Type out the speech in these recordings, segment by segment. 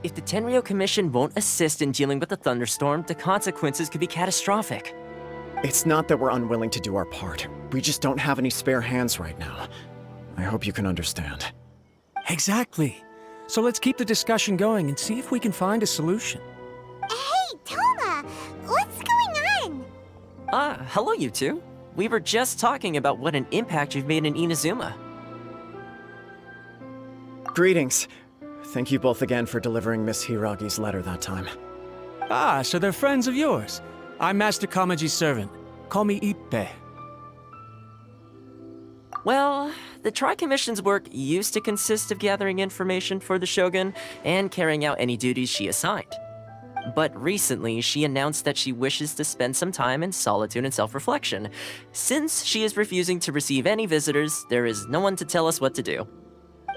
If the Tenryou Commission won't assist in dealing with the thunderstorm, the consequences could be catastrophic. It's not that we're unwilling to do our part. We just don't have any spare hands right now. I hope you can understand. Exactly. So let's keep the discussion going and see if we can find a solution. Hey, Toma! What's going on? Hello you two. We were just talking about what an impact you've made in Inazuma. Greetings. Thank you both again for delivering Miss Hiragi's letter that time. Ah, so they're friends of yours. I'm Master Kamaji's servant. Call me Ippe. Well, the Tri-Commission's work used to consist of gathering information for the Shogun and carrying out any duties she assigned. But recently, she announced that she wishes to spend some time in solitude and self-reflection. Since she is refusing to receive any visitors, there is no one to tell us what to do.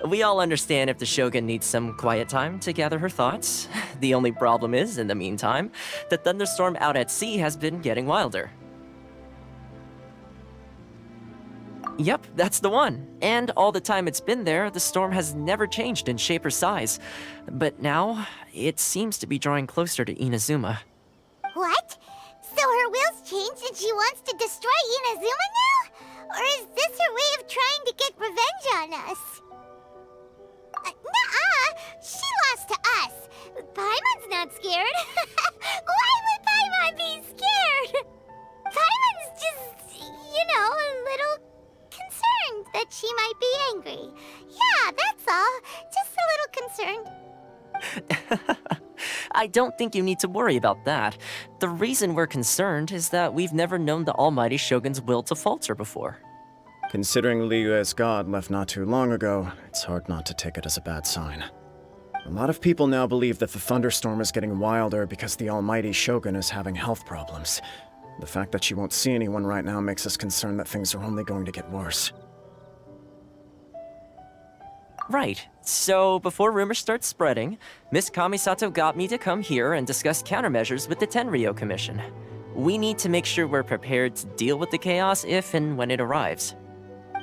We all understand if the Shogun needs some quiet time to gather her thoughts. The only problem is, in the meantime, the thunderstorm out at sea has been getting wilder. Yep, that's the one. And all the time it's been there, the storm has never changed in shape or size. But now, it seems to be drawing closer to Inazuma. What? So her will's changed and she wants to destroy Inazuma now? Or is this her way of trying to get revenge on us? Nuh-uh! She lost to us! Paimon's not scared! Why would Paimon be scared? Paimon's just, a little concerned that she might be angry. Yeah, that's all. Just a little concerned. I don't think you need to worry about that. The reason we're concerned is that we've never known the Almighty Shogun's will to falter before. Considering Liyue's god left not too long ago, it's hard not to take it as a bad sign. A lot of people now believe that the thunderstorm is getting wilder because the Almighty Shogun is having health problems. The fact that she won't see anyone right now makes us concerned that things are only going to get worse. Right. So, before rumors start spreading, Miss Kamisato got me to come here and discuss countermeasures with the Tenryou Commission. We need to make sure we're prepared to deal with the chaos if and when it arrives.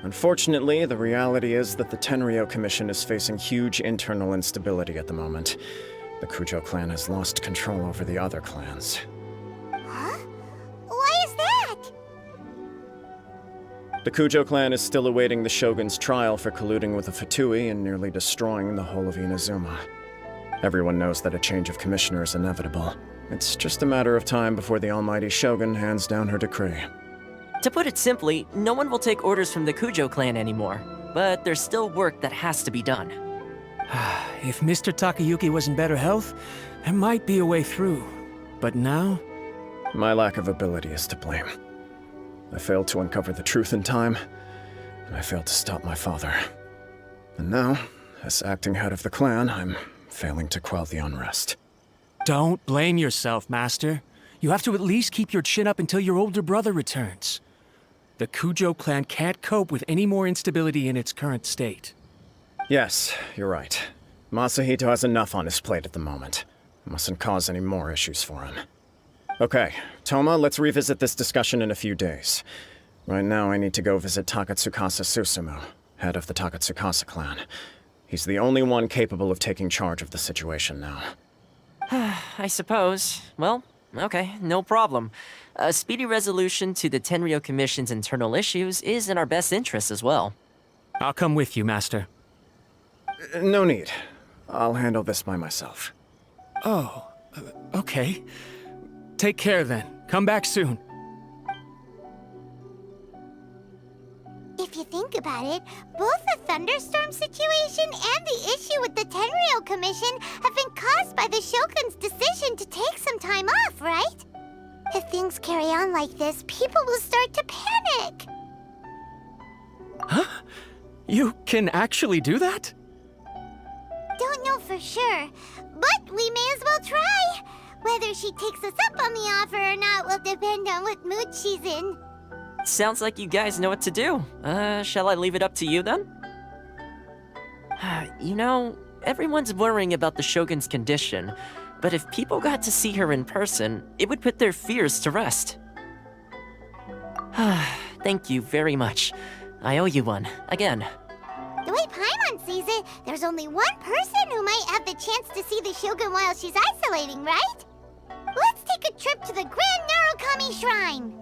Unfortunately, the reality is that the Tenryou Commission is facing huge internal instability at the moment. The Kujo clan has lost control over the other clans. Huh? Why is that? The Kujo clan is still awaiting the Shogun's trial for colluding with the Fatui and nearly destroying the whole of Inazuma. Everyone knows that a change of commissioner is inevitable. It's just a matter of time before the Almighty Shogun hands down her decree. To put it simply, no one will take orders from the Kujo clan anymore. But there's still work that has to be done. If Mr. Takayuki was in better health, there might be a way through. But now? My lack of ability is to blame. I failed to uncover the truth in time, and I failed to stop my father. And now, as acting head of the clan, I'm failing to quell the unrest. Don't blame yourself, Master. You have to at least keep your chin up until your older brother returns. The Kujo clan can't cope with any more instability in its current state. Yes, you're right. Masahito has enough on his plate at the moment. Mustn't cause any more issues for him. Okay, Toma, let's revisit this discussion in a few days. Right now, I need to go visit Takatsukasa Susumu, head of the Takatsukasa clan. He's the only one capable of taking charge of the situation now. I suppose. Well, okay, no problem. A speedy resolution to the Tenryou Commission's internal issues is in our best interest as well. I'll come with you, Master. No need. I'll handle this by myself. Oh, okay. Take care then. Come back soon. If you think about it, both the thunderstorm situation and the issue with the Tenryou Commission have been caused by the Shogun's decision to take some time off, right? If things carry on like this, people will start to panic. Huh? You can actually do that? Don't know for sure, but we may as well try. Whether she takes us up on the offer or not will depend on what mood she's in. Sounds like you guys know what to do. Shall I leave it up to you then? Everyone's worrying about the Shogun's condition, but if people got to see her in person, it would put their fears to rest. Thank you very much. I owe you one, again. The way Paimon sees it, there's only one person who might have the chance to see the Shogun while she's isolating, right? Let's take a trip to the Grand Narukami Shrine!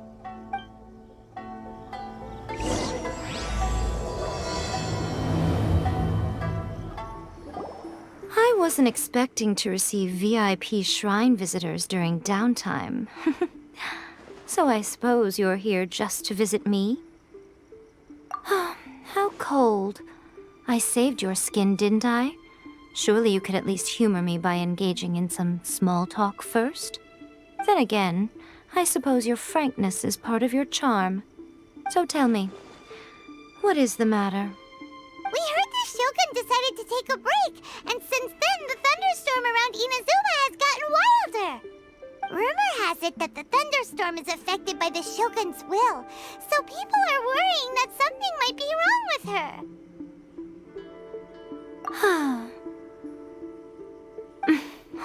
I wasn't expecting to receive VIP shrine visitors during downtime. So I suppose you're here just to visit me? How cold. I saved your skin, didn't I? Surely you could at least humor me by engaging in some small talk first? Then again, I suppose your frankness is part of your charm. So tell me, what is the matter? We heard the Shogun decided to take a break, and since then the thunderstorm around Inazuma has gotten wilder. Rumor has it that the thunderstorm is affected by the Shogun's will, so people are worrying that something might be wrong with her.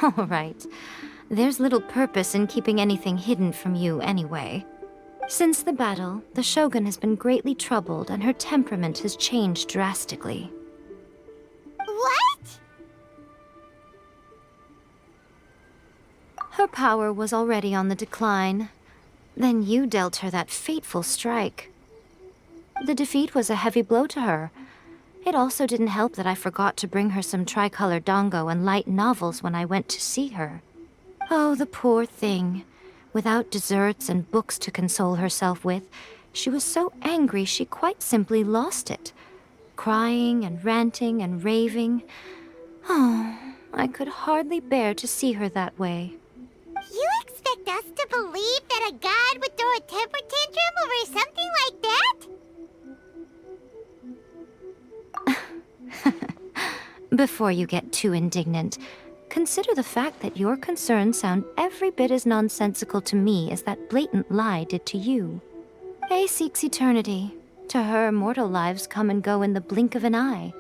All right. There's little purpose in keeping anything hidden from you anyway. Since the battle, the Shogun has been greatly troubled and her temperament has changed drastically. What? Her power was already on the decline. Then you dealt her that fateful strike. The defeat was a heavy blow to her. It also didn't help that I forgot to bring her some tricolor dango and light novels when I went to see her. Oh, the poor thing. Without desserts and books to console herself with, she was so angry she quite simply lost it. Crying and ranting and raving. Oh, I could hardly bear to see her that way. You expect us to believe that a god would throw a temper tantrum over something like that? Before you get too indignant, consider the fact that your concerns sound every bit as nonsensical to me as that blatant lie did to you. A seeks eternity. To her, mortal lives come and go in the blink of an eye.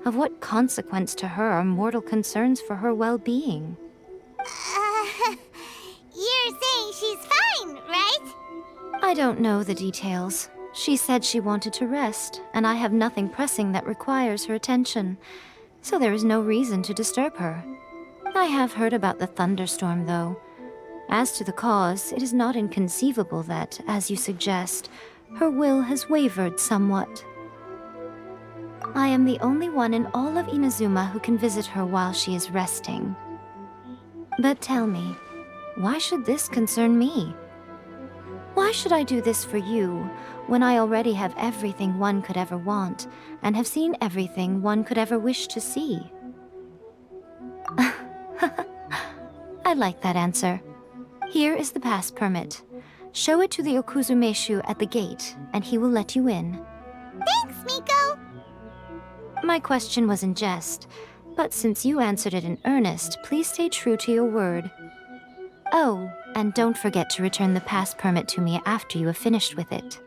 Of what consequence to her are mortal concerns for her well-being? You're saying she's fine, right? I don't know the details. She said she wanted to rest, and I have nothing pressing that requires her attention, so there is no reason to disturb her. I have heard about the thunderstorm, though. As to the cause, it is not inconceivable that, as you suggest, her will has wavered somewhat. I am the only one in all of Inazuma who can visit her while she is resting. But tell me, why should this concern me? Why should I do this for you, when I already have everything one could ever want, and have seen everything one could ever wish to see? I like that answer. Here is the pass permit. Show it to the Okuzumeshu at the gate, and he will let you in. Thanks, Miko! My question was in jest, but since you answered it in earnest, please stay true to your word. Oh, and don't forget to return the pass permit to me after you have finished with it.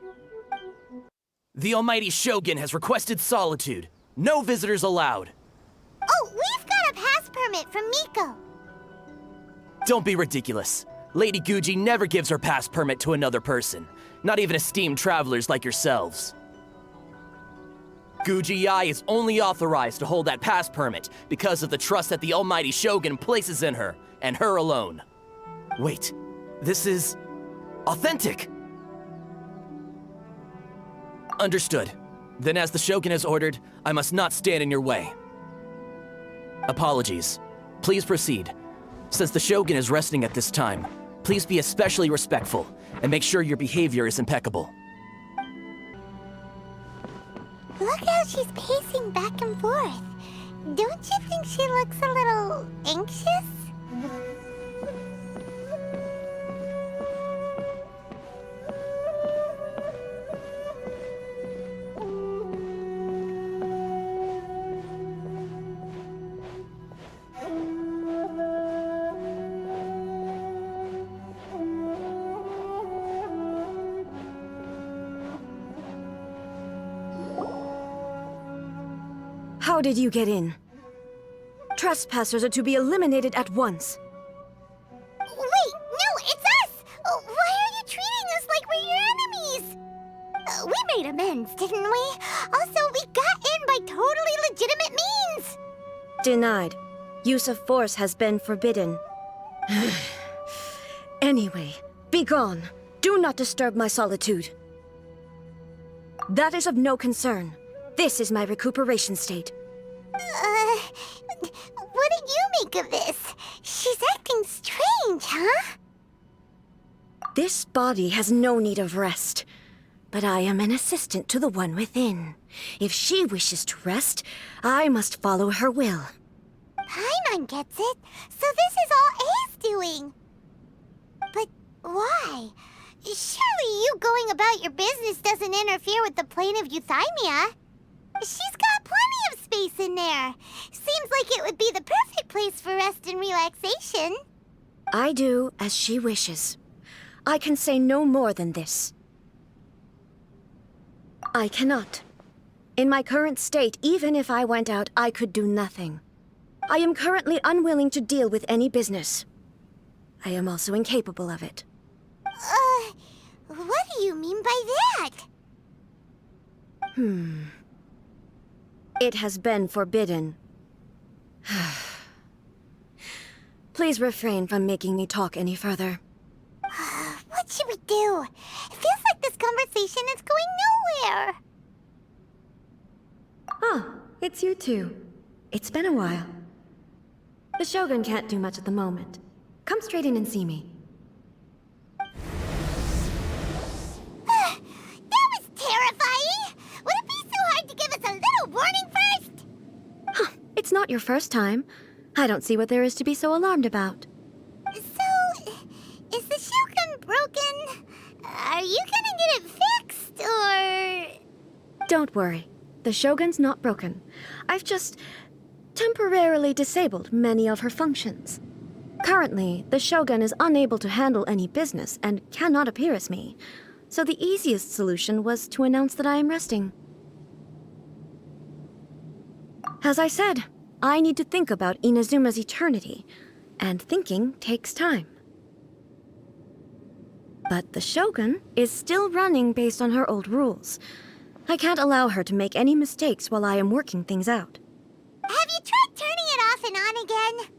The almighty Shogun has requested solitude. No visitors allowed. Oh, we've got a pass permit from Miko. Don't be ridiculous. Lady Guji never gives her pass permit to another person, not even esteemed travelers like yourselves. Guji Ai is only authorized to hold that pass permit because of the trust that the almighty Shogun places in her, and her alone. Wait, this is authentic. Understood. Then as the Shogun has ordered, I must not stand in your way. Apologies. Please proceed. Since the Shogun is resting at this time, please be especially respectful and make sure your behavior is impeccable. Look how she's pacing back and forth. Don't you think she looks a little anxious? How did you get in? Trespassers are to be eliminated at once. Wait, no, it's us! Why are you treating us like we're your enemies? We made amends, didn't we? Also, we got in by totally legitimate means. Denied. Use of force has been forbidden. Anyway, be gone. Do not disturb my solitude. That is of no concern. This is my recuperation state. What do you make of this? She's acting strange, huh? This body has no need of rest. But I am an assistant to the one within. If she wishes to rest, I must follow her will. Paimon gets it. So this is all A's doing. But why? Surely you going about your business doesn't interfere with the plane of Euthymia. She's got plenty of space in there. Seems like it would be the perfect place for rest and relaxation. I do as she wishes. I can say no more than this. I cannot. In my current state, even if I went out, I could do nothing. I am currently unwilling to deal with any business. I am also incapable of it. What do you mean by that? It has been forbidden. Please refrain from making me talk any further. What should we do? It feels like this conversation is going nowhere. Oh, it's you two. It's been a while. The Shogun can't do much at the moment. Come straight in and see me. That was terrifying! Would it be so hard to give us a little warning first? It's not your first time. I don't see what there is to be so alarmed about. So, is the Shogun broken? Are you gonna get it fixed, or...? Don't worry. The Shogun's not broken. I've just temporarily disabled many of her functions. Currently, the Shogun is unable to handle any business and cannot appear as me. So the easiest solution was to announce that I am resting. As I said, I need to think about Inazuma's eternity, and thinking takes time. But the Shogun is still running based on her old rules. I can't allow her to make any mistakes while I am working things out. Have you tried turning it off and on again?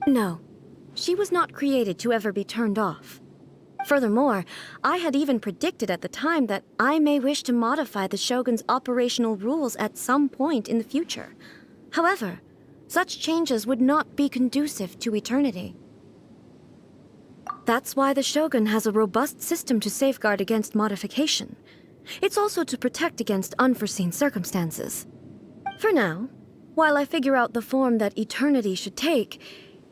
No, she was not created to ever be turned off. Furthermore, I had even predicted at the time that I may wish to modify the Shogun's operational rules at some point in the future. However, such changes would not be conducive to eternity. That's why the Shogun has a robust system to safeguard against modification. It's also to protect against unforeseen circumstances. For now, while I figure out the form that eternity should take,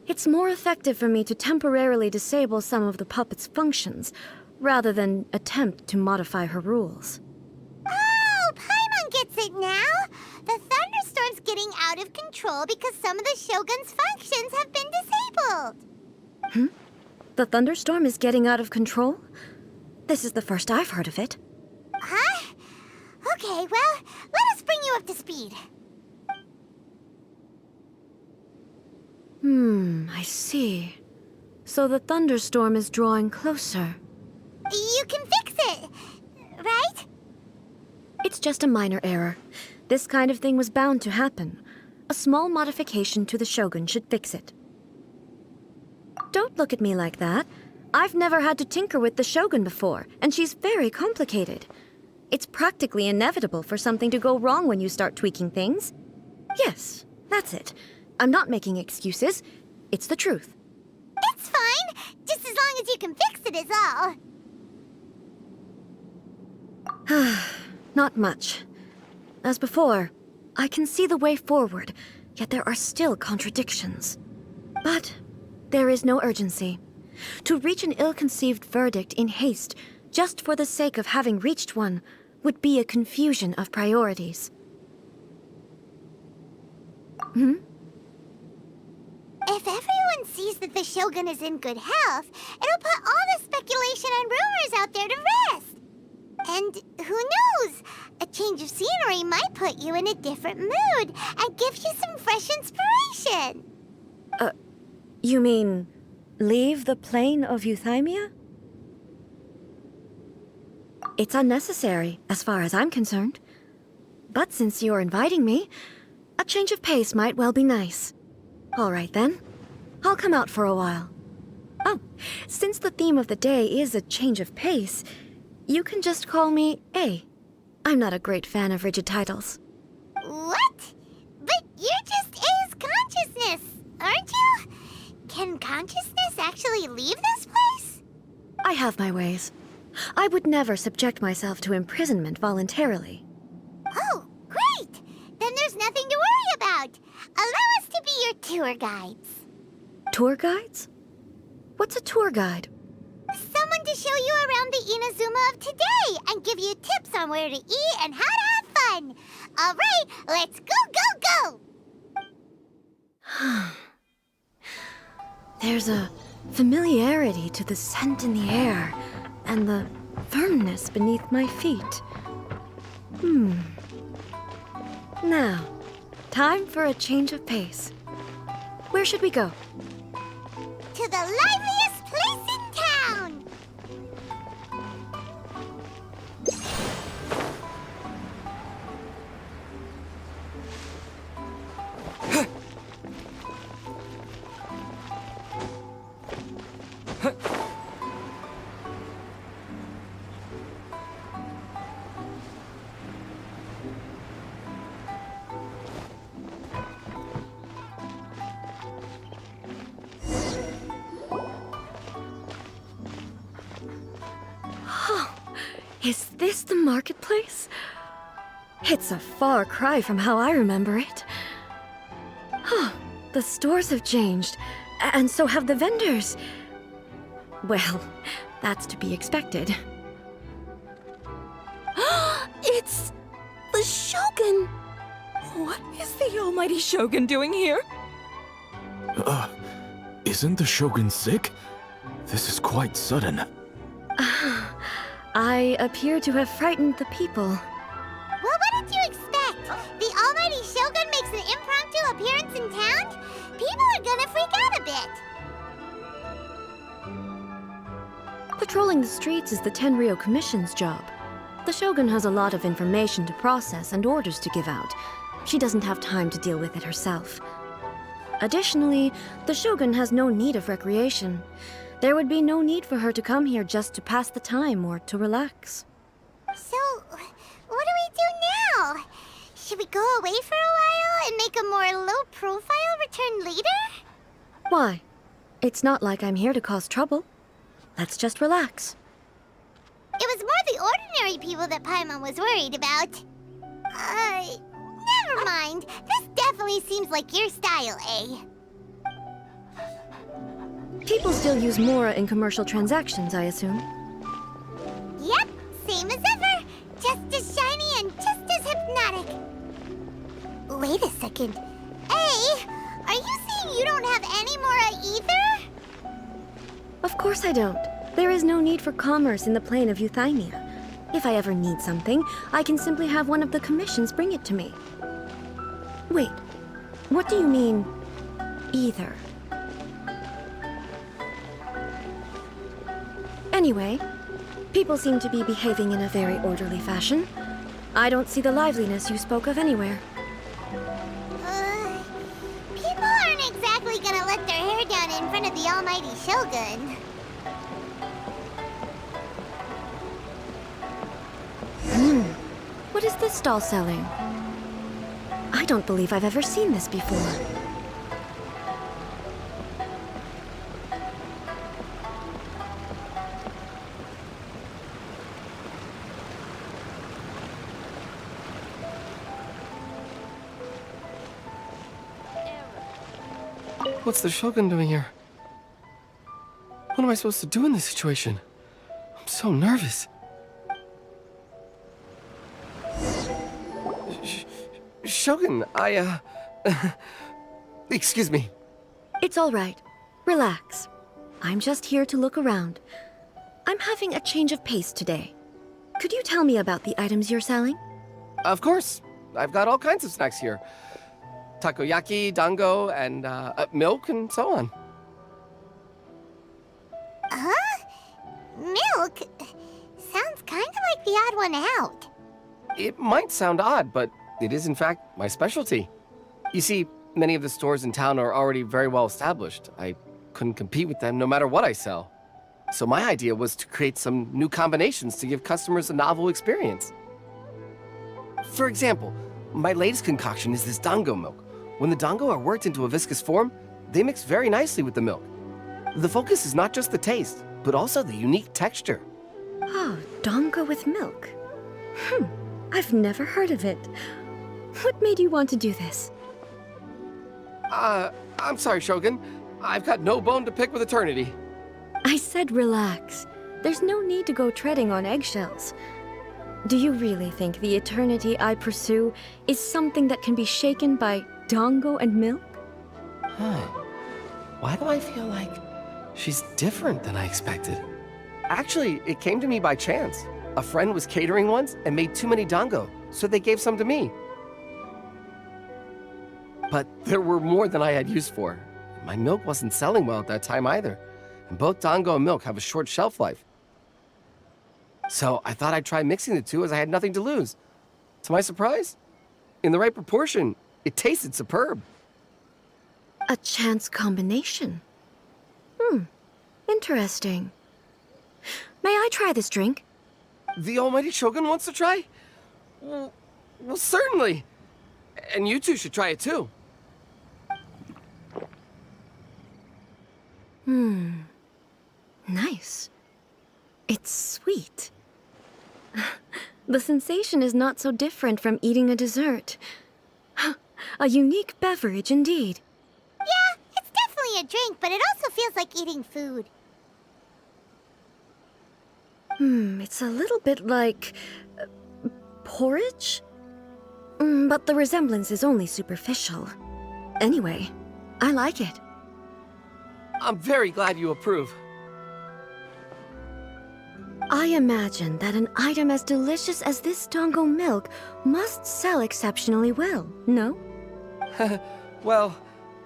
it's more effective for me to temporarily disable some of the puppet's functions, rather than attempt to modify her rules. Oh, Paimon gets it now! The thunderstorm's getting out of control because some of the Shogun's functions have been disabled. The thunderstorm is getting out of control? This is the first I've heard of it. Huh? Okay, well, let us bring you up to speed. I see. So the thunderstorm is drawing closer. You can fix it, right? It's just a minor error. This kind of thing was bound to happen. A small modification to the Shogun should fix it. Don't look at me like that. I've never had to tinker with the Shogun before, and she's very complicated. It's practically inevitable for something to go wrong when you start tweaking things. Yes, that's it. I'm not making excuses. It's the truth. It's fine, just as long as you can fix it is all. Not much. As before, I can see the way forward, yet there are still contradictions. But there is no urgency. To reach an ill-conceived verdict in haste, just for the sake of having reached one, would be a confusion of priorities. If everyone sees that the Shogun is in good health, it'll put all the speculation and rumors out there to rest. And who knows? A change of scenery might put you in a different mood and give you some fresh inspiration. You mean, leave the plane of Euthymia? It's unnecessary, as far as I'm concerned. but since you're inviting me, a change of pace might well be nice. All right then. I'll come out for a while. Oh, since the theme of the day is a change of pace, you can just call me A. I'm not a great fan of rigid titles. What? But you're just A's consciousness, aren't you? Can consciousness actually leave this place? I have my ways. I would never subject myself to imprisonment voluntarily. Oh, great! Then there's nothing to worry about. Allow us to be your tour guides. Tour guides? What's a tour guide? Someone to show you around the Inazuma of today and give you tips on where to eat and how to have fun. All right, let's go, go, go! There's a familiarity to the scent in the air and the firmness beneath my feet. Now, time for a change of pace. Where should we go? To the liveliest place in town! Is this the marketplace? It's a far cry from how I remember it. The stores have changed, and so have the vendors. Well, that's to be expected. It's the Shogun! What is the almighty Shogun doing here? Isn't the Shogun sick? This is quite sudden. I appear to have frightened the people. Well, what did you expect? The almighty Shogun makes an impromptu appearance in town? People are gonna freak out a bit. Patrolling the streets is the Tenryou Commission's job. The Shogun has a lot of information to process and orders to give out. She doesn't have time to deal with it herself. Additionally, the Shogun has no need of recreation. There would be no need for her to come here just to pass the time or to relax. So, what do we do now? Should we go away for a while and make a more low-profile return later? Why? It's not like I'm here to cause trouble. Let's just relax. It was more the ordinary people that Paimon was worried about. Never mind. This definitely seems like your style, eh? People still use Mora in commercial transactions, I assume. Yep, same as ever. Just as shiny and just as hypnotic. Wait a second. Hey, are you saying you don't have any Mora either? Of course I don't. There is no need for commerce in the plane of Euthymia. If I ever need something, I can simply have one of the commissions bring it to me. Wait, what do you mean, either? Anyway, people seem to be behaving in a very orderly fashion. I don't see the liveliness you spoke of anywhere. People aren't exactly gonna let their hair down in front of the almighty Shogun. What is this stall selling? I don't believe I've ever seen this before. What's the Shogun doing here? What am I supposed to do in this situation? I'm so nervous. Shogun, excuse me. It's all right. Relax. I'm just here to look around. I'm having a change of pace today. Could you tell me about the items you're selling? Of course. I've got all kinds of snacks here. Takoyaki, dango, and milk, and so on. Huh? Milk? Sounds kind of like the odd one out. It might sound odd, but It is, in fact, my specialty. You see, many of the stores in town are already very well established. I couldn't compete with them no matter what I sell. So my idea was to create some new combinations to give customers a novel experience. For example, my latest concoction is this dango milk. When the dango are worked into a viscous form, they mix very nicely with the milk. The focus is not just the taste, but also the unique texture. Oh, dango with milk. I've never heard of it. What made you want to do this? I'm sorry, Shogun. I've got no bone to pick with eternity. I said relax. There's no need to go treading on eggshells. Do you really think the eternity I pursue is something that can be shaken by dango and milk? Why do I feel like she's different than I expected? Actually, it came to me by chance. A friend was catering once and made too many dango, so they gave some to me. But there were more than I had use for. My milk wasn't selling well at that time either, and both dango and milk have a short shelf life. So I thought I'd try mixing the two as I had nothing to lose. To my surprise, in the right proportion, it tasted superb. A chance combination. Interesting. May I try this drink? The almighty Shogun wants to try? Well, certainly. And you two should try it too. Nice. It's sweet. The sensation is not so different from eating a dessert. A unique beverage indeed. Yeah, it's definitely a drink, but it also feels like eating food. It's a little bit like porridge? But the resemblance is only superficial. Anyway, I like it. I'm very glad you approve. I imagine that an item as delicious as this dango milk must sell exceptionally well, no? Well,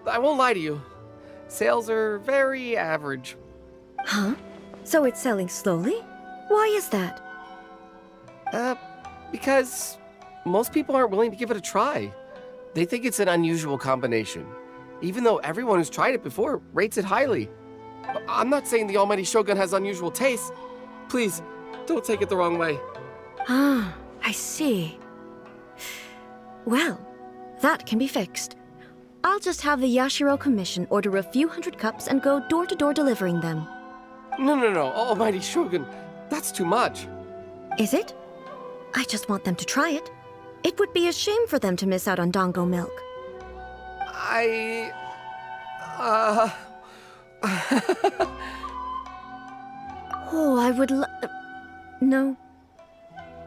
I won't lie to you. Sales are very average. Huh? So it's selling slowly? Why is that? Because most people aren't willing to give it a try. They think it's an unusual combination, even though everyone who's tried it before rates it highly. I'm not saying the almighty Shogun has unusual tastes. Please, don't take it the wrong way. Ah, I see. Well, that can be fixed. I'll just have the Yashiro Commission order a few hundred cups and go door-to-door delivering them. No, almighty Shogun, that's too much. Is it? I just want them to try it. It would be a shame for them to miss out on dango milk. Oh, I would No.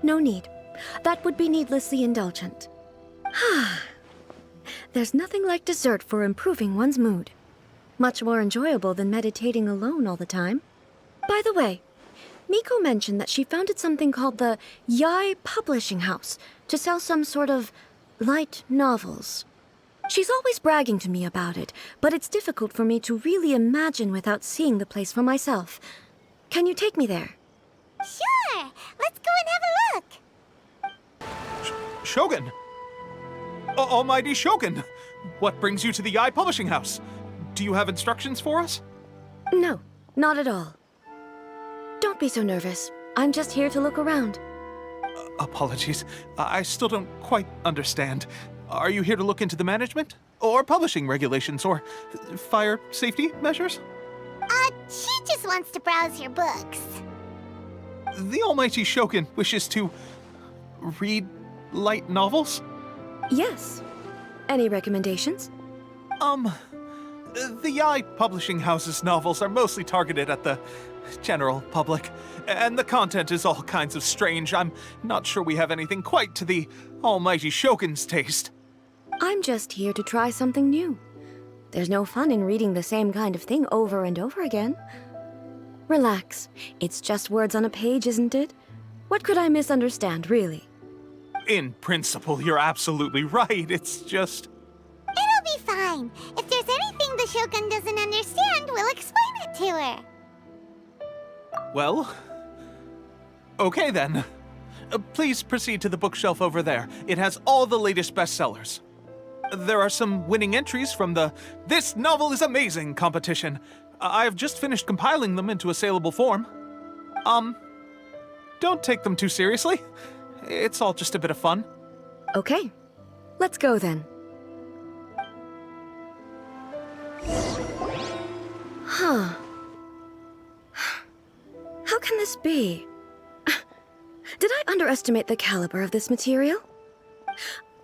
No need. That would be needlessly indulgent. There's nothing like dessert for improving one's mood. Much more enjoyable than meditating alone all the time. By the way, Miko mentioned that she founded something called the Yai Publishing House to sell some sort of light novels. She's always bragging to me about it, but it's difficult for me to really imagine without seeing the place for myself. Can you take me there? Sure! Let's go and have a look! Shogun! Almighty Shogun! What brings you to the Yai Publishing House? Do you have instructions for us? No, not at all. Don't be so nervous. I'm just here to look around. Apologies. I still don't quite understand. Are you here to look into the management? Or publishing regulations? Or fire safety measures? She just wants to browse your books. The almighty Shogun wishes to read light novels? Yes. Any recommendations? The Yai Publishing House's novels are mostly targeted at the general public, and the content is all kinds of strange. I'm not sure we have anything quite to the almighty Shogun's taste. I'm just here to try something new. There's no fun in reading the same kind of thing over and over again. Relax. It's just words on a page, isn't it? What could I misunderstand, really? In principle, you're absolutely right. It's just... It'll be fine. If there's anything the Shogun doesn't understand, we'll explain it to her. Well... okay then. Please proceed to the bookshelf over there. It has all the latest bestsellers. There are some winning entries from the This Novel is Amazing competition. I've just finished compiling them into a saleable form. Don't take them too seriously. It's all just a bit of fun. Okay, let's go then. Huh. How can this be? Did I underestimate the caliber of this material?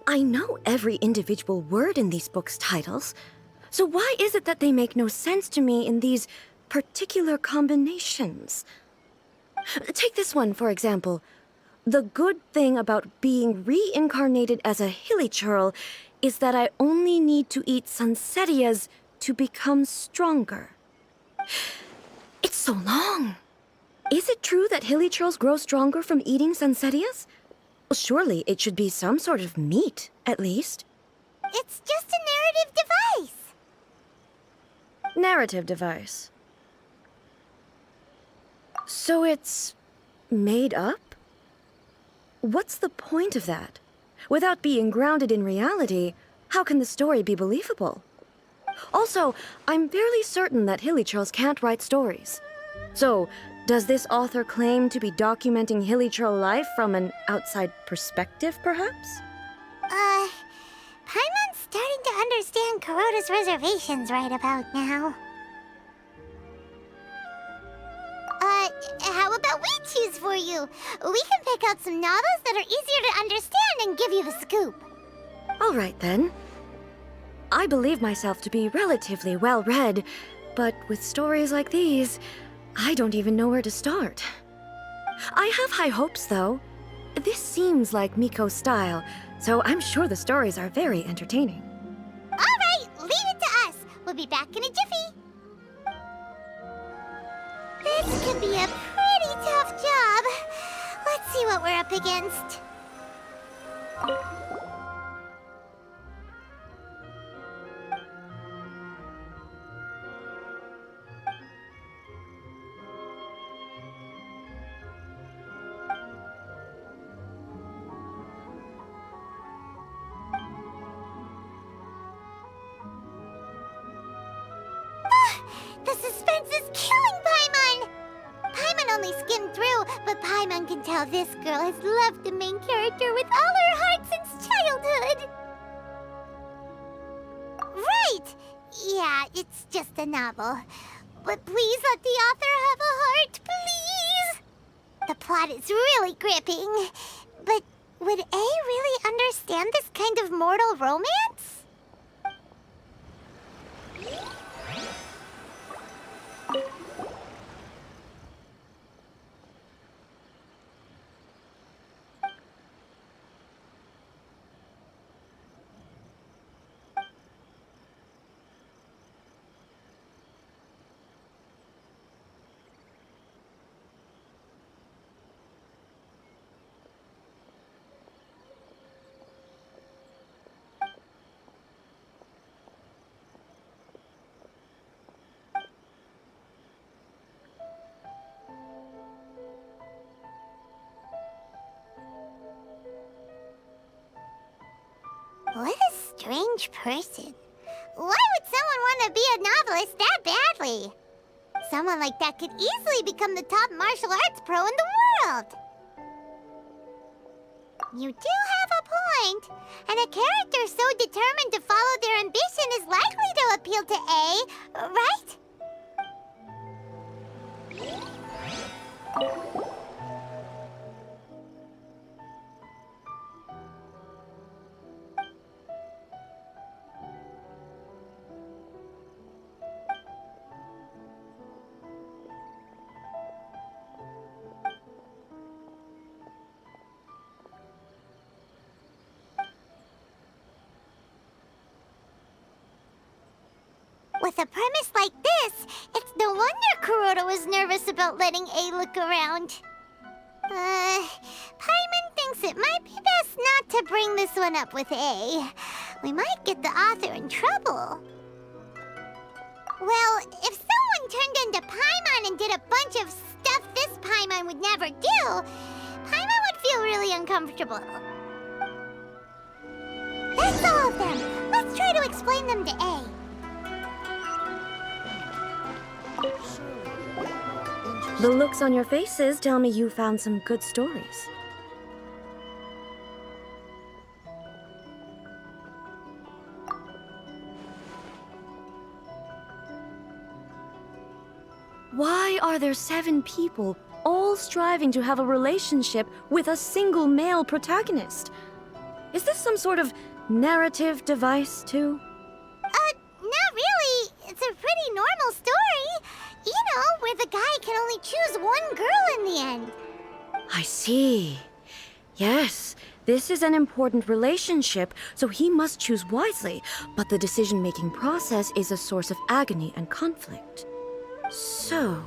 I know every individual word in these books' titles, so why is it that they make no sense to me in these particular combinations? Take this one, for example. The good thing about being reincarnated as a hilichurl is that I only need to eat sunsetias to become stronger. It's so long. Is it true that hilichurls grow stronger from eating sunsetias? Well, surely it should be some sort of meat, at least. It's just a narrative device. Narrative device. So it's made up? What's the point of that? Without being grounded in reality, how can the story be believable? Also, I'm fairly certain that hilichurls can't write stories. So, does this author claim to be documenting hilichurl life from an outside perspective, perhaps? Paimon's starting to understand Kuroda's reservations right about now. How about we choose for you? We can pick out some novels that are easier to understand and give you the scoop. All right, then. I believe myself to be relatively well-read, but with stories like these, I don't even know where to start. I have high hopes, though. This seems like Miko's style, so I'm sure the stories are very entertaining. All right, leave it to us. We'll be back in a jiffy. This could be a pretty tough job. Let's see what we're up against. The suspense is killing Paimon! Paimon only skimmed through, but Paimon can tell this girl has loved the main character with all her heart since childhood. Right! Yeah, it's just a novel. But please let the author have a heart, please! The plot is really gripping. But would A really understand this kind of mortal romance? What a strange person. Why would someone want to be a novelist that badly? Someone like that could easily become the top martial arts pro in the world. You do have a point. And a character so determined to follow their ambition is likely to appeal to A, right? With a premise like this, it's no wonder Kuroda was nervous about letting A look around. Paimon thinks it might be best not to bring this one up with A. We might get the author in trouble. Well, if someone turned into Paimon and did a bunch of stuff this Paimon would never do, Paimon would feel really uncomfortable. That's all of them. Let's try to explain them to A. The looks on your faces tell me you found some good stories. Why are there 7 people all striving to have a relationship with a single male protagonist? Is this some sort of narrative device, too? Not really. It's a pretty normal story. You know, where the guy can only choose one girl in the end. I see. Yes, this is an important relationship, so he must choose wisely, but the decision-making process is a source of agony and conflict. So,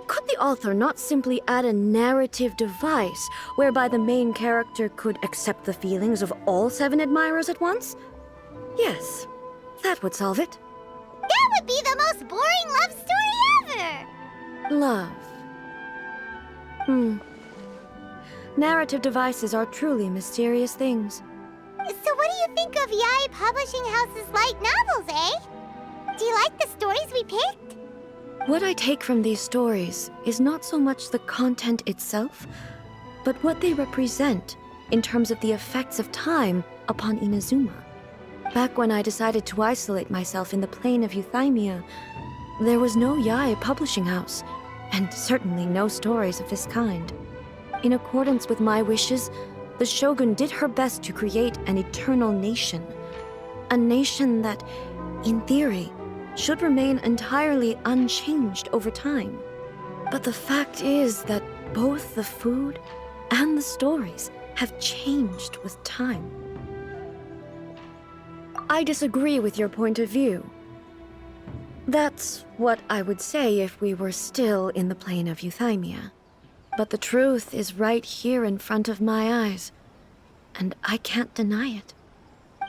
could the author not simply add a narrative device whereby the main character could accept the feelings of all 7 admirers at once? Yes, that would solve it. That would be the most boring love story ever! Love. Narrative devices are truly mysterious things. So what do you think of Yae Publishing House's light novels, eh? Do you like the stories we picked? What I take from these stories is not so much the content itself, but what they represent in terms of the effects of time upon Inazuma. Back when I decided to isolate myself in the plane of Euthymia, there was no Yae Publishing House, and certainly no stories of this kind. In accordance with my wishes, the Shogun did her best to create an eternal nation. A nation that, in theory, should remain entirely unchanged over time. But the fact is that both the food and the stories have changed with time. I disagree with your point of view. That's what I would say if we were still in the plane of Euthymia. But the truth is right here in front of my eyes, and I can't deny it.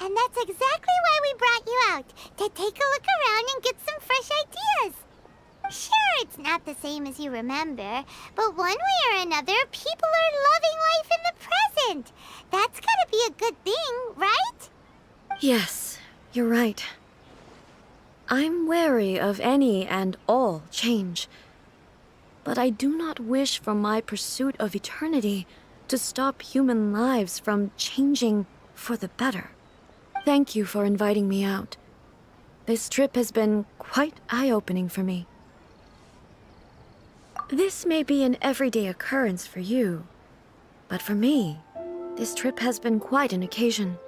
And that's exactly why we brought you out, to take a look around and get some fresh ideas. Sure, it's not the same as you remember, but one way or another, people are loving life in the present. That's gotta be a good thing, right? Yes, you're right. I'm wary of any and all change. But I do not wish for my pursuit of eternity to stop human lives from changing for the better. Thank you for inviting me out. This trip has been quite eye-opening for me. This may be an everyday occurrence for you, but for me, this trip has been quite an occasion.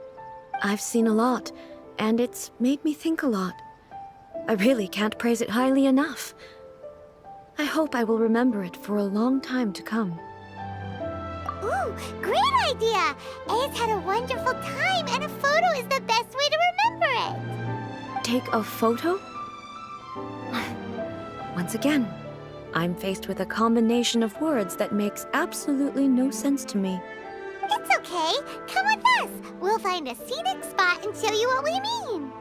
I've seen a lot, and it's made me think a lot. I really can't praise it highly enough. I hope I will remember it for a long time to come. Ooh, great idea! A's had a wonderful time, and a photo is the best way to remember it. Take a photo? Once again, I'm faced with a combination of words that makes absolutely no sense to me. It's okay. Come with us. We'll find a scenic spot and show you what we mean.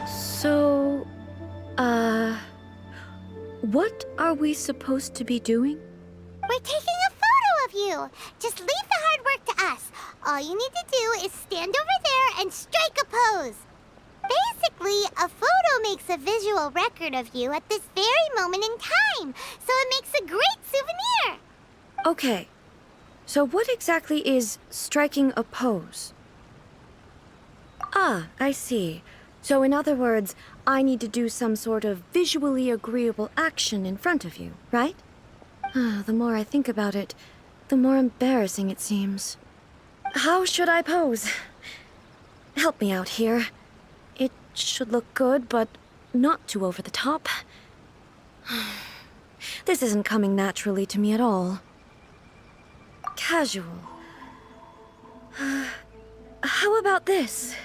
So, what are we supposed to be doing? We're taking a photo of you. Just leave the hard work to us. All you need to do is stand over there and strike a pose. Basically, a photo makes a visual record of you at this very moment in time, so it makes a great souvenir. Okay, so what exactly is striking a pose? Ah, I see. So in other words, I need to do some sort of visually agreeable action in front of you, right? The more I think about it, the more embarrassing it seems. How should I pose? Help me out here. It should look good, but not too over the top. This isn't coming naturally to me at all. Casual. How about this?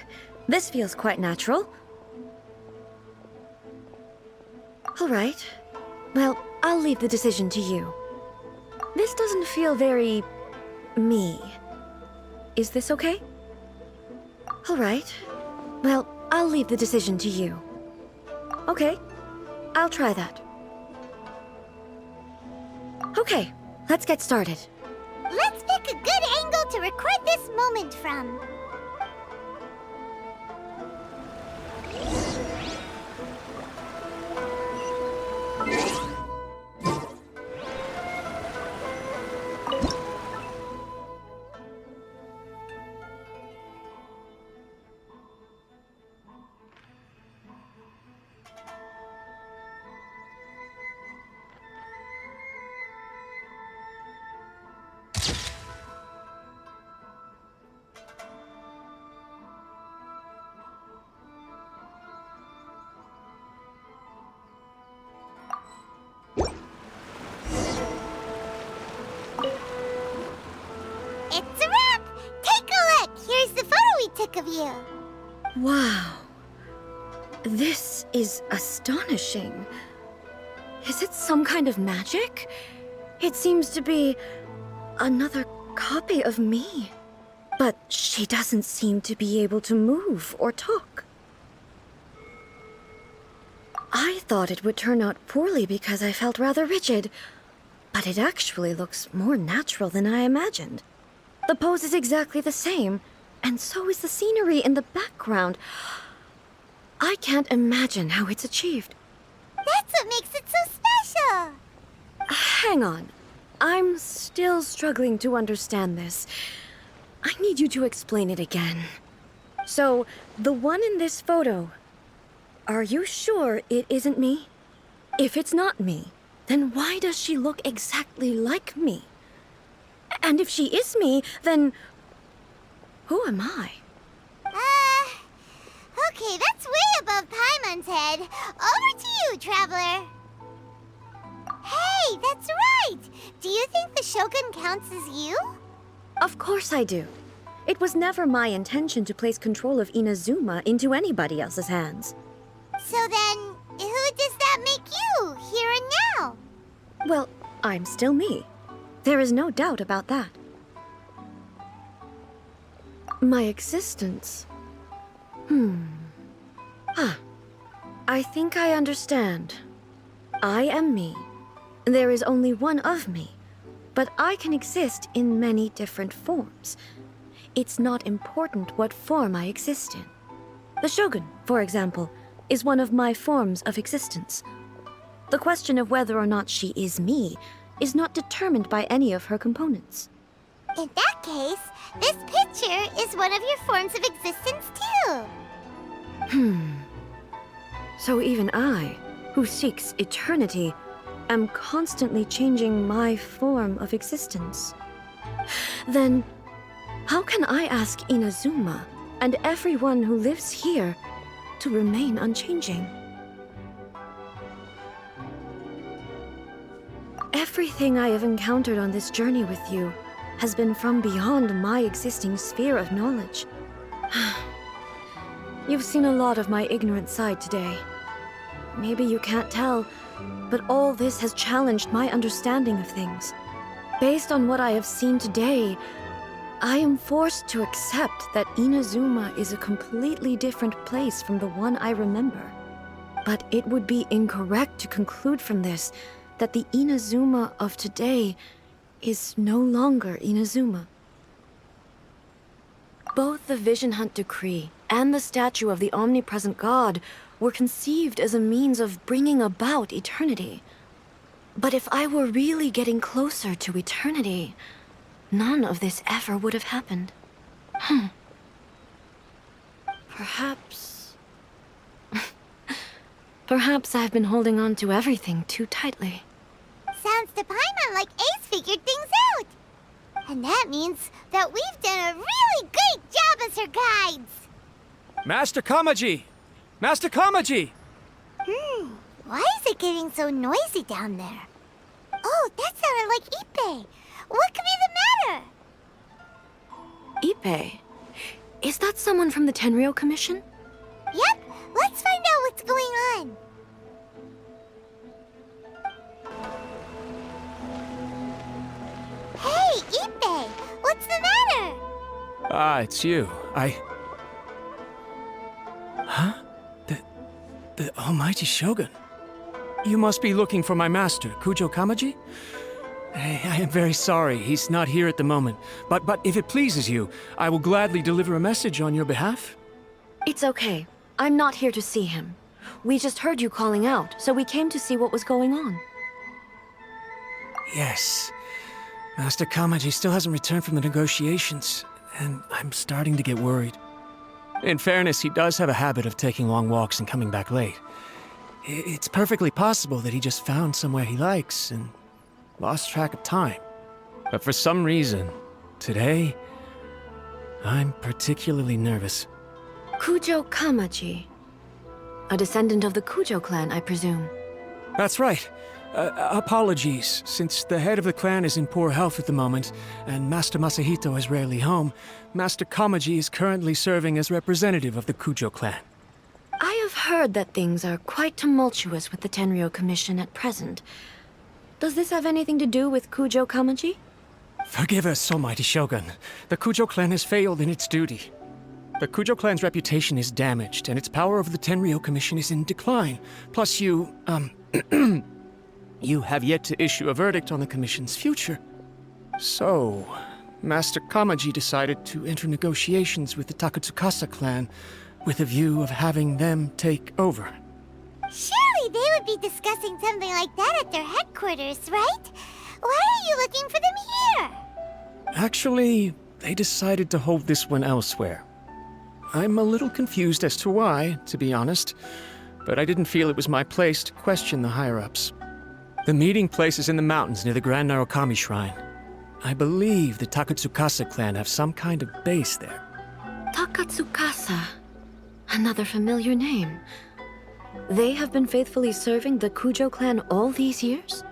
This feels quite natural. All right. Well, I'll leave the decision to you. This doesn't feel very... me. Is this okay? All right. Well, I'll leave the decision to you. Okay. I'll try that. Okay. let's get started. Let's pick a good angle to record this moment from. It's a wrap! Take a look! Here's the photo we took of you. Wow. This is astonishing. Is it some kind of magic? It seems to be another copy of me. But she doesn't seem to be able to move or talk. I thought it would turn out poorly because I felt rather rigid, but it actually looks more natural than I imagined. The pose is exactly the same, and so is the scenery in the background. I can't imagine how it's achieved. That's what makes it so special! Hang on. I'm still struggling to understand this. I need you to explain it again. So, the one in this photo, are you sure it isn't me? If it's not me, then why does she look exactly like me? And if she is me, then who am I? Okay, that's way above Paimon's head. Over to you, Traveler. Hey, that's right! Do you think the Shogun counts as you? Of course I do. It was never my intention to place control of Inazuma into anybody else's hands. So then, who does that make you, here and now? Well, I'm still me. There is no doubt about that. My existence. I think I understand. I am me. There is only one of me, but I can exist in many different forms. It's not important what form I exist in. The Shogun, for example, is one of my forms of existence. The question of whether or not she is me is not determined by any of her components. In that case, this picture is one of your forms of existence too. So even I, who seeks eternity, am constantly changing my form of existence. Then, how can I ask Inazuma and everyone who lives here to remain unchanging? Everything I have encountered on this journey with you has been from beyond my existing sphere of knowledge. You've seen a lot of my ignorant side today. Maybe you can't tell, but all this has challenged my understanding of things. Based on what I have seen today, I am forced to accept that Inazuma is a completely different place from the one I remember. But it would be incorrect to conclude from this that the Inazuma of today is no longer Inazuma. Both the Vision Hunt Decree and the statue of the omnipresent god were conceived as a means of bringing about eternity. But if I were really getting closer to eternity, none of this ever would have happened. Perhaps... Perhaps I've been holding on to everything too tightly. Sounds to Paimon like Ace figured things out. And that means that we've done a really great job as her guides. Master Kamaji! Master Kamaji! Why is it getting so noisy down there? Oh, that sounded like Ippei. What could be the matter? Ippei? Is that someone from the Tenryou Commission? Yep, let's find out what's going on. Hey, Ippei, what's the matter? Ah, it's you. Huh? The Almighty Shogun? You must be looking for my master, Kujo Kamaji? I am very sorry. He's not here at the moment. But if it pleases you, I will gladly deliver a message on your behalf. It's okay. I'm not here to see him. We just heard you calling out, so we came to see what was going on. Yes. Master Kamaji still hasn't returned from the negotiations, and I'm starting to get worried. In fairness, he does have a habit of taking long walks and coming back late. It's perfectly possible that he just found somewhere he likes and lost track of time. But for some reason, today, I'm particularly nervous. Kujo Kamaji. A descendant of the Kujo clan, I presume. That's right. Apologies, since the head of the clan is in poor health at the moment, and Master Masahito is rarely home, Master Kamaji is currently serving as representative of the Kujo clan. I have heard that things are quite tumultuous with the Tenryo Commission at present. Does this have anything to do with Kujo Kamaji? Forgive us, Almighty Shogun. The Kujo clan has failed in its duty. The Kujo clan's reputation is damaged, and its power over the Tenryo Commission is in decline. Plus you, you have yet to issue a verdict on the Commission's future. So, Master Kamaji decided to enter negotiations with the Takatsukasa clan with a view of having them take over. Surely they would be discussing something like that at their headquarters, right? Why are you looking for them here? Actually, they decided to hold this one elsewhere. I'm a little confused as to why, to be honest, but I didn't feel it was my place to question the higher-ups. The meeting place is in the mountains near the Grand Narukami Shrine. I believe the Takatsukasa clan have some kind of base there. Takatsukasa. Another familiar name. They have been faithfully serving the Kujo clan all these years?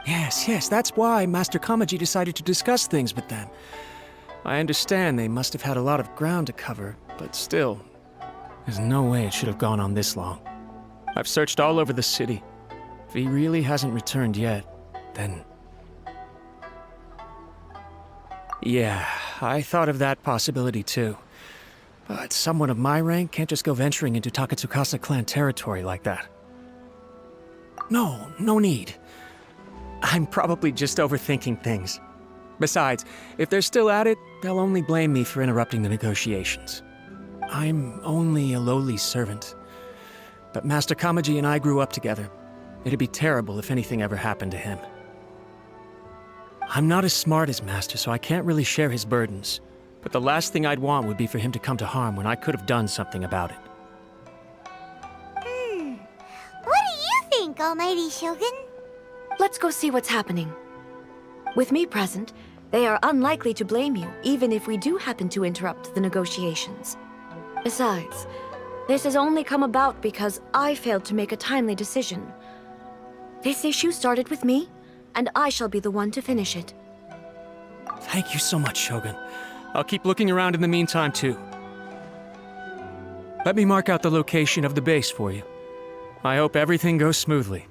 Yes, that's why Master Kamaji decided to discuss things with them. I understand they must have had a lot of ground to cover, but still, there's no way it should have gone on this long. I've searched all over the city. If he really hasn't returned yet, then... Yeah, I thought of that possibility too. But someone of my rank can't just go venturing into Takatsukasa clan territory like that. No need. I'm probably just overthinking things. Besides, if they're still at it, they'll only blame me for interrupting the negotiations. I'm only a lowly servant. But Master Kamaji and I grew up together. It'd be terrible if anything ever happened to him. I'm not as smart as Master, so I can't really share his burdens. But the last thing I'd want would be for him to come to harm when I could have done something about it. What do you think, Almighty Shogun? Let's go see what's happening. With me present, they are unlikely to blame you, even if we do happen to interrupt the negotiations. Besides, this has only come about because I failed to make a timely decision. This issue started with me, and I shall be the one to finish it. Thank you so much, Shogun. I'll keep looking around in the meantime, too. Let me mark out the location of the base for you. I hope everything goes smoothly.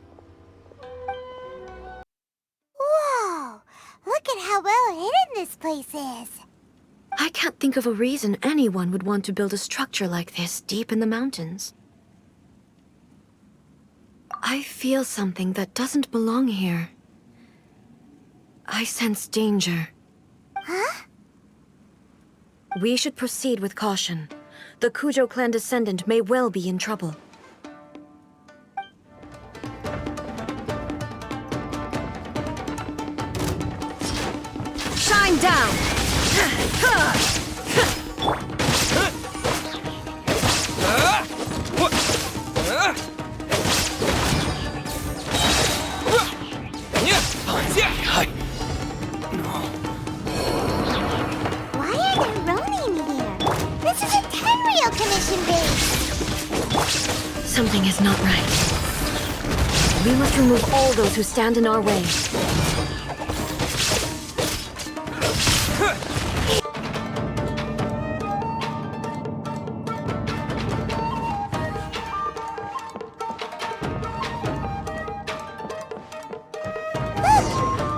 Whoa! Look at how well hidden this place is. I can't think of a reason anyone would want to build a structure like this deep in the mountains. I feel something that doesn't belong here. I sense danger. Huh? We should proceed with caution. The Kujo clan descendant may well be in trouble. Shine down! Why are there Ronin here? This is a Tenryo Commission base. Something is not right. We must remove all those who stand in our way. Look!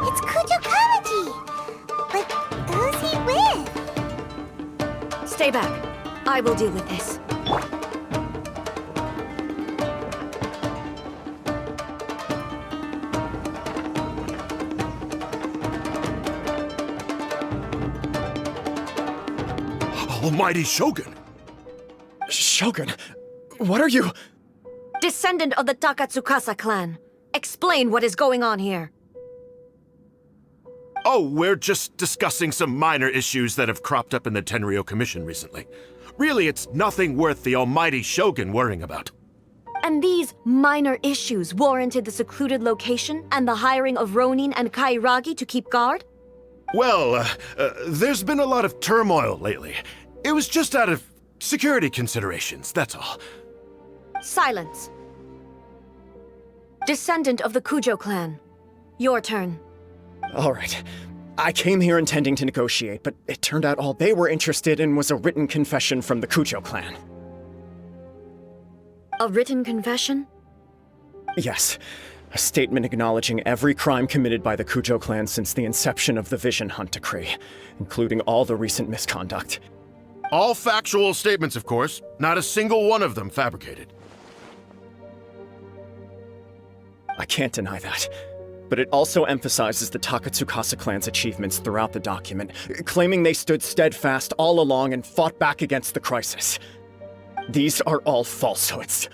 It's Kujo Kamaji! But who's he with? Stay back. I will deal with this. Almighty Shogun! Shogun, what are you? Descendant of the Takatsukasa clan. Explain what is going on here. Oh, we're just discussing some minor issues that have cropped up in the Tenryou Commission recently. Really, it's nothing worth the Almighty Shogun worrying about. And these minor issues warranted the secluded location and the hiring of Ronin and Kairagi to keep guard? Well, there's been a lot of turmoil lately. It was just out of security considerations, that's all. Silence. Descendant of the Kujo clan. Your turn. All right. I came here intending to negotiate, but it turned out all they were interested in was a written confession from the Kujo clan. A written confession? Yes. A statement acknowledging every crime committed by the Kujo clan since the inception of the Vision Hunt Decree, including all the recent misconduct. All factual statements, of course. Not a single one of them fabricated. I can't deny that. But it also emphasizes the Takatsukasa clan's achievements throughout the document, claiming they stood steadfast all along and fought back against the crisis. These are all falsehoods.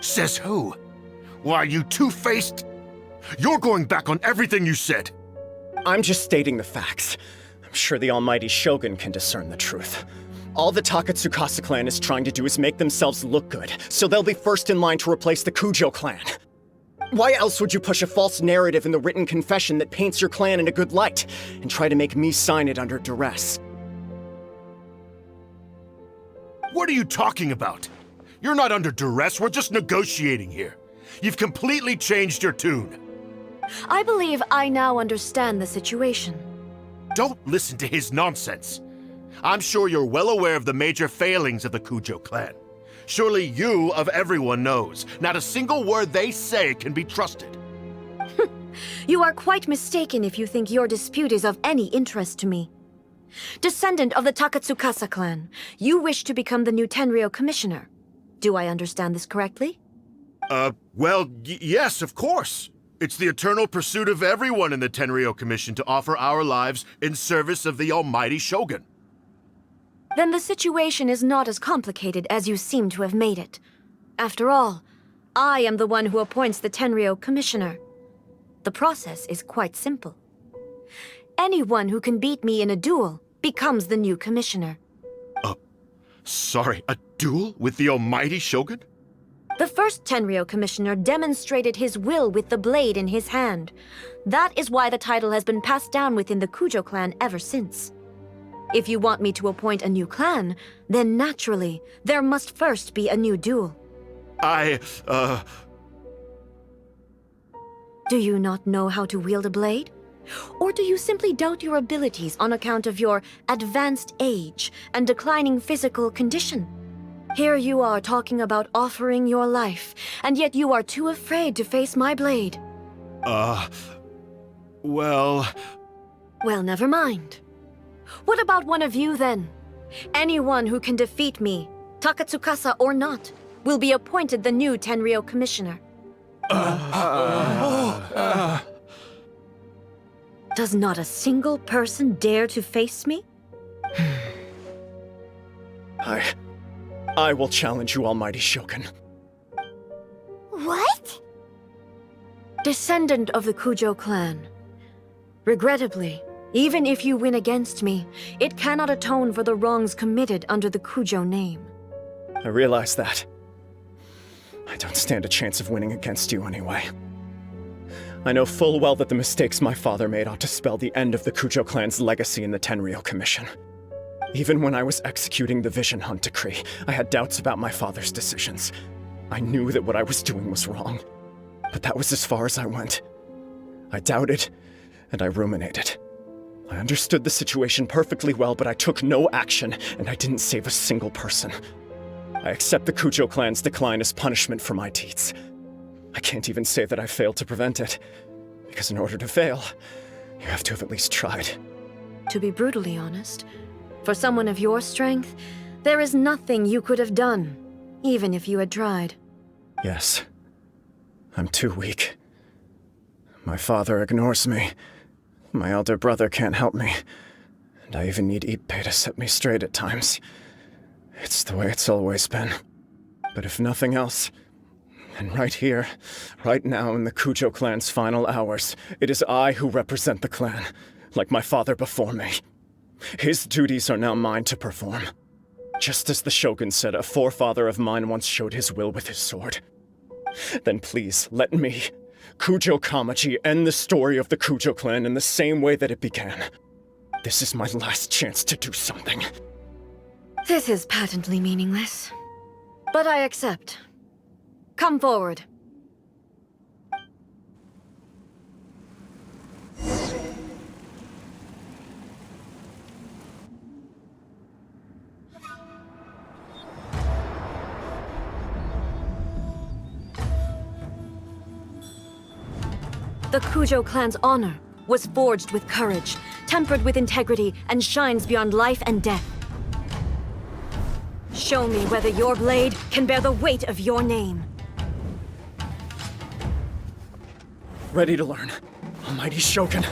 Says who? Why, you two-faced? You're going back on everything you said. I'm just stating the facts. I'm sure the Almighty Shogun can discern the truth. All the Takatsukasa clan is trying to do is make themselves look good, so they'll be first in line to replace the Kujo clan. Why else would you push a false narrative in the written confession that paints your clan in a good light, and try to make me sign it under duress? What are you talking about? You're not under duress, we're just negotiating here. You've completely changed your tune. I believe I now understand the situation. Don't listen to his nonsense. I'm sure you're well aware of the major failings of the Kujo clan. Surely you, of everyone, knows. Not a single word they say can be trusted. You are quite mistaken if you think your dispute is of any interest to me. Descendant of the Takatsukasa clan, you wish to become the new Tenryou commissioner. Do I understand this correctly? Well, yes, of course. It's the eternal pursuit of everyone in the Tenryou Commission to offer our lives in service of the Almighty Shogun. Then the situation is not as complicated as you seem to have made it. After all, I am the one who appoints the Tenryou commissioner. The process is quite simple. Anyone who can beat me in a duel becomes the new commissioner. Sorry, a duel with the Almighty Shogun? The first Tenryou commissioner demonstrated his will with the blade in his hand. That is why the title has been passed down within the Kujo clan ever since. If you want me to appoint a new clan, then naturally, there must first be a new duel. Do you not know how to wield a blade? Or do you simply doubt your abilities on account of your advanced age and declining physical condition? Here you are talking about offering your life, and yet you are too afraid to face my blade. Well, never mind. What about one of you, then? Anyone who can defeat me, Takatsukasa or not, will be appointed the new Tenryou commissioner. Does not a single person dare to face me? I will challenge you, Almighty Shogun. What? Descendant of the Kujo clan. Regrettably, even if you win against me, it cannot atone for the wrongs committed under the Kujo name. I realize that. I don't stand a chance of winning against you anyway. I know full well that the mistakes my father made ought to spell the end of the Kujo clan's legacy in the Tenryou Commission. Even when I was executing the Vision Hunt Decree, I had doubts about my father's decisions. I knew that what I was doing was wrong, but that was as far as I went. I doubted, and I ruminated. I understood the situation perfectly well, but I took no action, and I didn't save a single person. I accept the Kujo clan's decline as punishment for my deeds. I can't even say that I failed to prevent it, because in order to fail, you have to have at least tried. To be brutally honest, for someone of your strength, there is nothing you could have done, even if you had tried. Yes. I'm too weak. My father ignores me. My elder brother can't help me. And And I even need Ippei to set me straight at times. It's the way it's always been. But if nothing else, and right here, right now in the Kujo clan's final hours, it is I who represent the clan, like my father before me. His duties are now mine to perform. Just as the Shogun said, a forefather of mine once showed his will with his sword. Then please, let me, Kujo Kamaji, end the story of the Kujo clan in the same way that it began. This is my last chance to do something. This is patently meaningless. But I accept. Come forward. The Kujo clan's honor was forged with courage, tempered with integrity, and shines beyond life and death. Show me whether your blade can bear the weight of your name. Ready to learn. Almighty Shogun.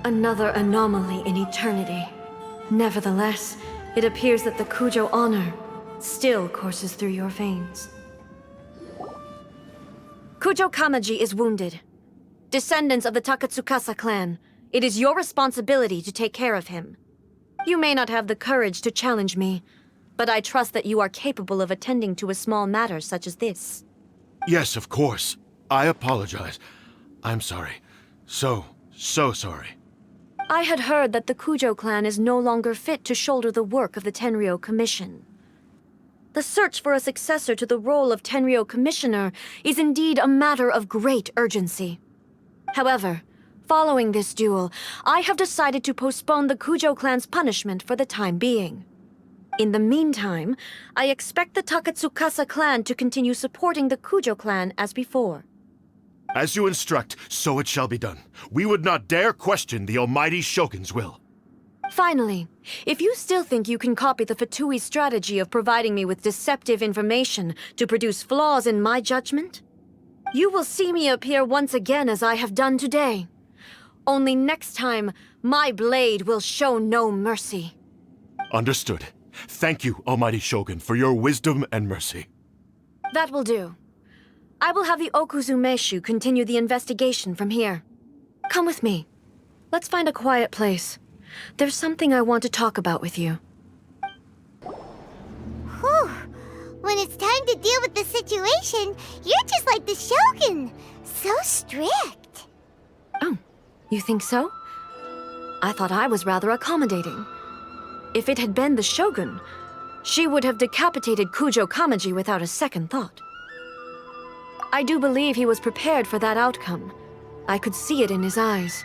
Another anomaly in eternity. Nevertheless, it appears that the Kujo honor still courses through your veins. Kujo Kamaji is wounded. Descendants of the Takatsukasa clan, it is your responsibility to take care of him. You may not have the courage to challenge me, but I trust that you are capable of attending to a small matter such as this. Yes, of course. I apologize. I'm sorry. So sorry. I had heard that the Kujo clan is no longer fit to shoulder the work of the Tenryou Commission. The search for a successor to the role of Tenryou Commissioner is indeed a matter of great urgency. However, following this duel, I have decided to postpone the Kujo clan's punishment for the time being. In the meantime, I expect the Takatsukasa clan to continue supporting the Kujo clan as before. As you instruct, so it shall be done. We would not dare question the Almighty Shogun's will. Finally, if you still think you can copy the Fatui strategy of providing me with deceptive information to produce flaws in my judgment, you will see me appear once again as I have done today. Only next time, my blade will show no mercy. Understood. Thank you, Almighty Shogun, for your wisdom and mercy. That will do. I will have the Okuzumeshu continue the investigation from here. Come with me. Let's find a quiet place. There's something I want to talk about with you. Whew. When it's time to deal with the situation, you're just like the Shogun. So strict. Oh, you think so? I thought I was rather accommodating. If it had been the Shogun, she would have decapitated Kujo Kamaji without a second thought. I do believe he was prepared for that outcome. I could see it in his eyes.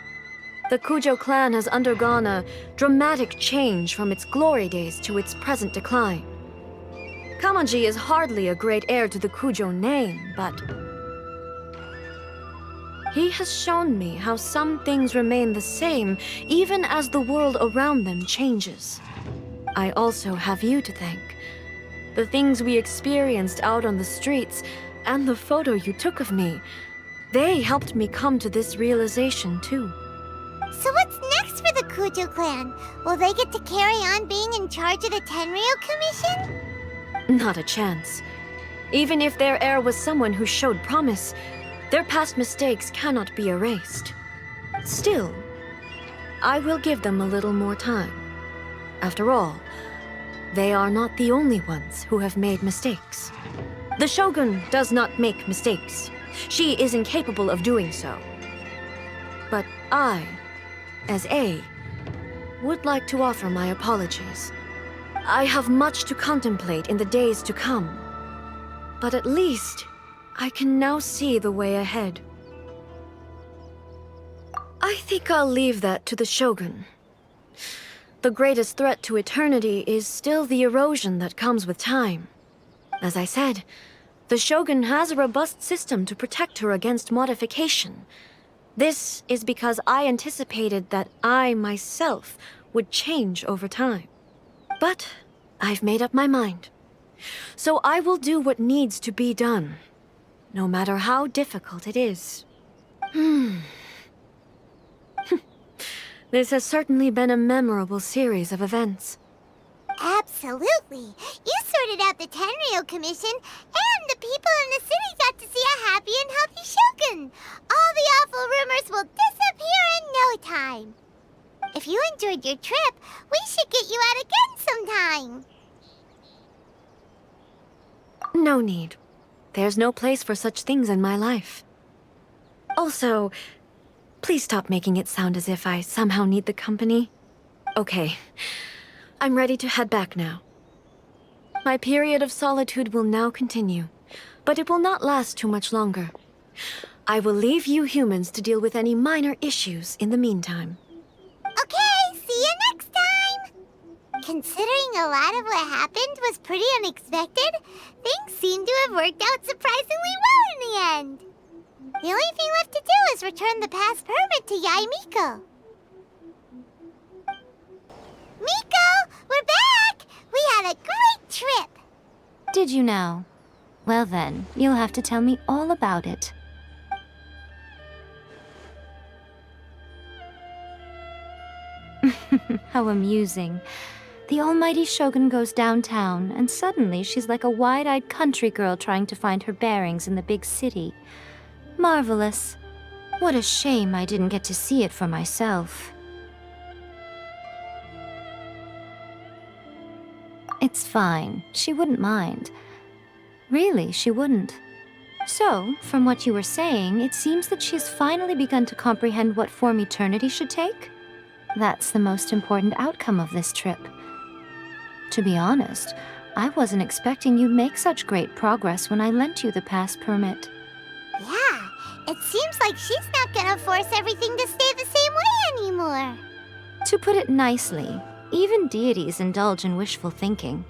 The Kujo clan has undergone a dramatic change from its glory days to its present decline. Kamaji is hardly a great heir to the Kujo name, but He has shown me how some things remain the same even as the world around them changes. I also have you to thank. The things we experienced out on the streets and the photo you took of me, they helped me come to this realization too. So what's next for the Kujo clan? Will they get to carry on being in charge of the Tenryo Commission? Not a chance. Even if their heir was someone who showed promise, their past mistakes cannot be erased. Still, I will give them a little more time. After all, they are not the only ones who have made mistakes. The Shogun does not make mistakes. She is incapable of doing so. But I, as A, would like to offer my apologies. I have much to contemplate in the days to come. But at least, I can now see the way ahead. I think I'll leave that to the Shogun. The greatest threat to eternity is still the erosion that comes with time. As I said, the Shogun has a robust system to protect her against modification. This is because I anticipated that I myself would change over time. But I've made up my mind. So I will do what needs to be done, no matter how difficult it is. This has certainly been a memorable series of events. Absolutely. You sorted out the Tenryo Commission, and the people in the city got to see a happy and healthy Shogun. All the awful rumors will disappear in no time. If you enjoyed your trip, we should get you out again sometime. No need. There's no place for such things in my life. Also, please stop making it sound as if I somehow need the company. Okay, I'm ready to head back now. My period of solitude will now continue, but it will not last too much longer. I will leave you humans to deal with any minor issues in the meantime. Okay, see you next time! Considering a lot of what happened was pretty unexpected, things seem to have worked out surprisingly well in the end. The only thing left to do is return the pass permit to Yae Miko. Miko, we're back! We had a great trip! Did you now? Well then, you'll have to tell me all about it. How amusing. The almighty Shogun goes downtown, and suddenly she's like a wide-eyed country girl trying to find her bearings in the big city. Marvelous. What a shame I didn't get to see it for myself. It's fine. She wouldn't mind. Really, she wouldn't. So, from what you were saying, it seems that she's finally begun to comprehend what form eternity should take? That's the most important outcome of this trip. To be honest, I wasn't expecting you'd make such great progress when I lent you the pass permit. Yeah, it seems like she's not gonna force everything to stay the same way anymore. To put it nicely, even deities indulge in wishful thinking.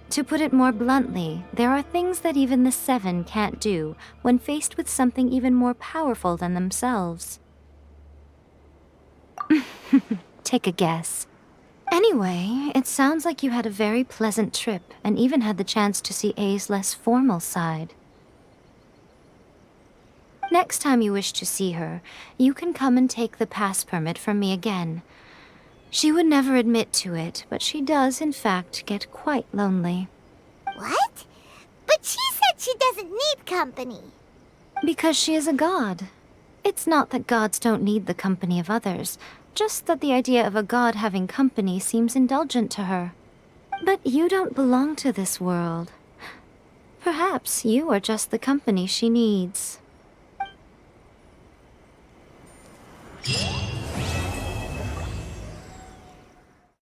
To put it more bluntly, there are things that even the Seven can't do when faced with something even more powerful than themselves. Take a guess. Anyway, it sounds like you had a very pleasant trip and even had the chance to see A's less formal side. Next time you wish to see her, you can come and take the pass permit from me again. She would never admit to it, but she does, in fact, get quite lonely. What? But she said she doesn't need company. Because she is a god. It's not that gods don't need the company of others, just that the idea of a god having company seems indulgent to her. But you don't belong to this world. Perhaps you are just the company she needs.